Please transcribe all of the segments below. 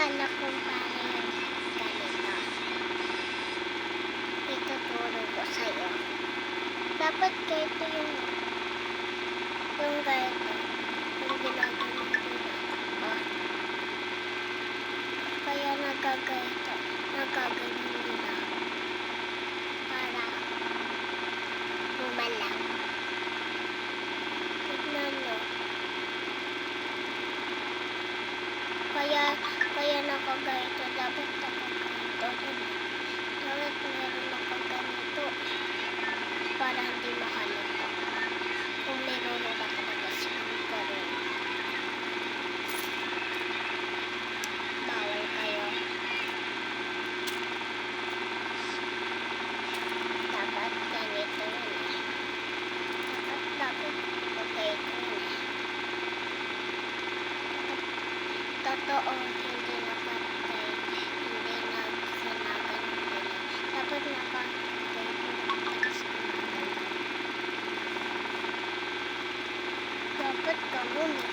Paano kung paano yung ganito? Ituturo ko sa'yo. Dapat ganito yung ganito. Yung ginagawa nila. Oh. Kaya nagaganyan nila. Para gumalaw. Tignan mo. Kaya nakaganito. Dapat nakaganito. Dapat meron nakaganito. Para hindi mahalata. Kung meron na talaga silang gano'n. Bawal kayo. Dapat ganito yun eh. Dapat ganito yun eh. Totoo, hindi nakatay. Hindi nagsinagan nila. Dapat dapat ganun eh.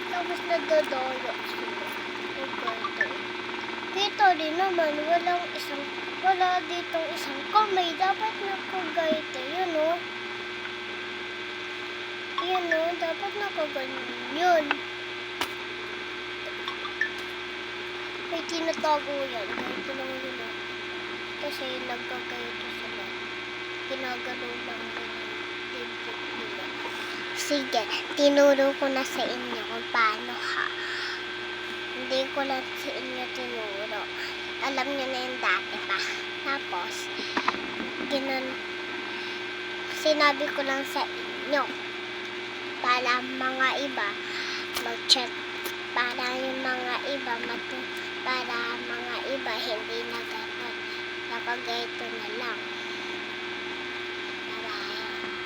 Tapos nagdodolo sila. Kita din naman, wala ditong isang kamay. Dapat nakagaito. Yun o. Yan o, dapat nakaganyan yun. May tinatago yan. Ganito lang yun o. Kasi nagkagaito sila. Ginagano lang nila. Dibdib nila. Sige, tinuro ko na sa inyo kung paano ha. Hindi ko lang sa inyo tinuro. Alam nyo na yung dati pa. Tapos, sinabi ko lang sa inyo. Para mga iba mag-chat. Para yung mga iba para mga iba hindi na gano'n. Nakagaito na lang.